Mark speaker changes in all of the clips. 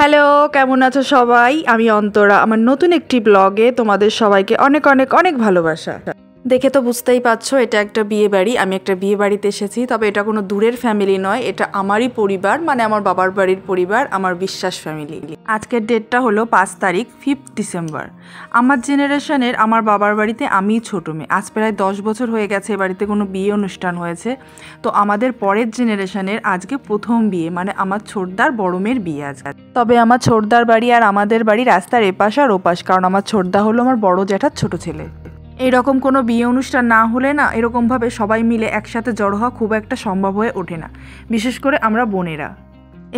Speaker 1: Hello, কেমন আছো সবাই? আমি অন্তরা। আমার নতুন একটি ব্লগে তোমাদের সবাইকে অনেক অনেক অনেক ভালোবাসা। দেখে তো বুঝতেই পারছো এটা একটা বিয়ে বাড়ি। আমি একটা বিয়ে বাড়িতে এসেছি, তবে এটা কোনো দূরের ফ্যামিলি নয়, এটা আমারই পরিবার, মানে আমার বাবার বাড়ির পরিবার, আমার বিশ্বাস ফ্যামিলি। আজকের ডেটটা হলো 5 তারিখ, 5 ডিসেম্বর। আমার জেনারেশনের আমার বাবার বাড়িতে আমি ছোট মেয়ে। আজ প্রায় 10 বছর হয়ে গেছে এ বাড়িতে কোনো বিয়ে অনুষ্ঠান হয়েছে। তো আমাদের পরের জেনারেশনের আজকে প্রথম বিয়ে, মানে আমার ছোটদার বড় মেয়ের বিয়ে আজকে। তবে আমার ছোটদার বাড়ি আর আমাদের বাড়ি রাস্তার এপাশ আর ওপাশ, কারণ আমার ছোটদা হলো আমার বড় জ্যাঠার ছোট ছেলে। এইরকম কোনো বিয়ে অনুষ্ঠান না হলে না, এরকমভাবে সবাই মিলে একসাথে জড়ো হওয়া খুব একটা সম্ভব হয়ে ওঠে না, বিশেষ করে আমরা বোনেরা।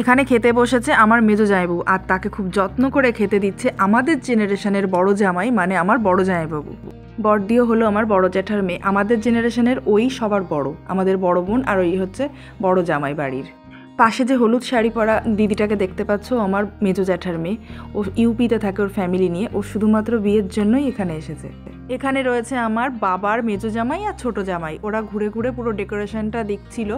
Speaker 1: এখানে খেতে বসেছে আমার মেজো জামাইবাবু, আর তাকে খুব যত্ন করে খেতে দিচ্ছে আমাদের জেনারেশনের বড় জামাই, মানে আমার বড় জামাইবাবু। বড়দিও হলো আমার বড় জ্যাঠার মেয়ে, আমাদের জেনারেশনের ওই সবার বড়, আমাদের বড় বোন, আর ওই হচ্ছে বড় জামাই বাড়ির। পাশে যে হলুদ শাড়ি পরা দিদিটাকে দেখতে পাচ্ছ, আমার মেজো জ্যাঠার মেয়ে। ও ইউপিতে থাকে ওর ফ্যামিলি নিয়ে, ও শুধুমাত্র বিয়ের জন্যই এখানে এসেছে। এখানে রয়েছে আমার বাবার মেজো জামাই আর ছোট জামাই, ওরা ঘুরে ঘুরে পুরো ডেকোরেশনটা দেখছিল,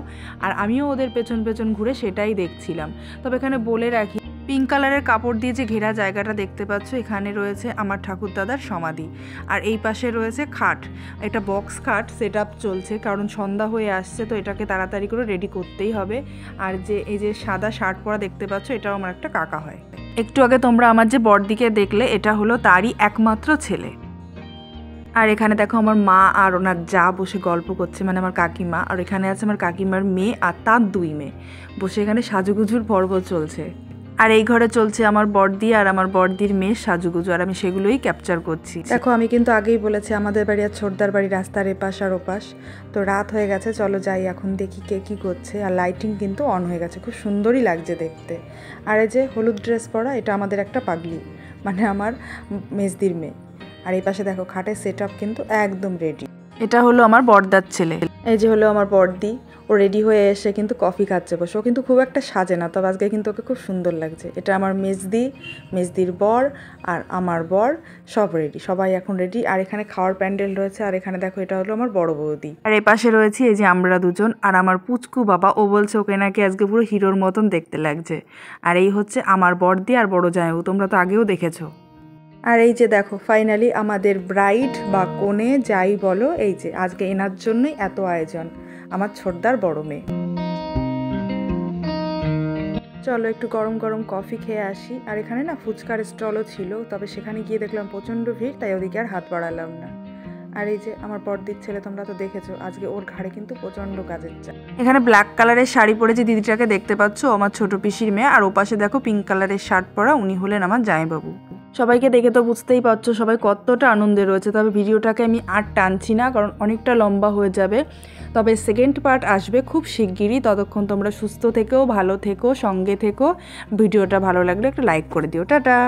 Speaker 1: আর আমিও ওদের পেছন পেছন ঘুরে সেটাই দেখছিলাম। তবে এখানে বলে রাখি, পিঙ্ক কালারের কাপড় দিয়ে যে ঘেরা জায়গাটা দেখতে পাচ্ছ, এখানে রয়েছে আমার ঠাকুরদাদার সমাধি, আর এই পাশে রয়েছে খাট। এটা বক্স খাট সেট আপ চলছে, কারণ সন্ধ্যা হয়ে আসছে, তো এটাকে তাড়াতাড়ি করে রেডি করতেই হবে। আর যে এই যে সাদা শার্ট পরা দেখতে পাচ্ছ, এটাও আমার একটা কাকা হয়। একটু আগে তোমরা আমার যে বড়দিকে দেখলে, এটা হলো তারই একমাত্র ছেলে। আর এখানে দেখো আমার মা আর ওনার যা বসে গল্প করছে, মানে আমার কাকিমা। আর এখানে আছে আমার কাকিমার মেয়ে আর তার 2 মেয়ে, বসে এখানে সাজুগুজুর পর্ব চলছে। আর এই ঘরে চলছে আমার বড়দি আর আমার বড়দির মেয়ে সাজুগুজু, আর আমি সেগুলোই ক্যাপচার করছি। দেখো আমি কিন্তু আগেই বলেছি আমাদের বাড়ি আর ছোটদার বাড়ি রাস্তার এপাশ আর ওপাশ। তো রাত হয়ে গেছে, চলো যাই এখন দেখি কে কী করছে। আর লাইটিং কিন্তু অন হয়ে গেছে, খুব সুন্দরই লাগছে দেখতে। আর এই যে হলুদ ড্রেস পরা, এটা আমাদের একটা পাগলি, মানে আমার মেজদির মেয়ে। আর এই পাশে দেখো খাটের সেট আপ কিন্তু একদম রেডি। এটা হলো আমার বড়দার ছেলে, এই যে হলো আমার বড়দি। ও রেডি হয়ে এসে কিন্তু কফি খাচ্ছে বসে। ও কিন্তু খুব একটা সাজে না, তবে আজকে কিন্তু ওকে খুব সুন্দর লাগছে। এটা আমার মেজদি, মেজদির বর আর আমার বর, সব রেডি, সবাই এখন রেডি। আর এখানে খাওয়ার প্যান্ডেল রয়েছে। আর এখানে দেখো এটা হলো আমার বড় বৌদি। আর এই পাশে রয়েছে এই যে আমরা দুজন, আর আমার পুচকু বাবা, ও বলছে ওকে নাকি আজকে পুরো হিরোর মতন দেখতে লাগছে। আর এই হচ্ছে আমার বড়দি আর বড় জামাইবাবু, তোমরা তো আগেও দেখেছো। আর এই যে দেখো ফাইনালি আমাদের ব্রাইড বা কনে যাই বলো, এই যে আজকে এনার জন্যই এত আয়োজন, আমার ছোটদার বড় মেয়ে। চলো একটু গরম গরম কফি খেয়ে আসি। আর এখানে না ফুচকার স্টলও ছিল, তবে সেখানে গিয়ে দেখলাম প্রচণ্ড ভিড়, তাই ওদিকে আর হাত বাড়ালাম না। আর এই যে আমার বড়দির ছেলে, তোমরা তো দেখেছো, আজকে ওর ঘাড়ে কিন্তু প্রচণ্ড কাজের চাপ। এখানে ব্ল্যাক কালারের শাড়ি পরে যে দিদিটাকে দেখতে পাচ্ছ, আমার ছোট পিসির মেয়ে। আর ওপাশে দেখো পিঙ্ক কালারের শার্ট পরা, উনি হলেন আমার জামাইবাবু। সবাইকে দেখে তো বুঝতেই পারছো সবাই কতটা আনন্দে রয়েছে। তবে ভিডিওটাকে আমি আর টানছি না, কারণ অনেকটা লম্বা হয়ে যাবে। তবে সেকেন্ড পার্ট আসবে খুব শিগগিরই। ততক্ষণ তোমরা সুস্থ থেকো, ভালো থেকো, সঙ্গে থেকো। ভিডিওটা ভালো লাগলে একটু লাইক করে দিও। টাটা।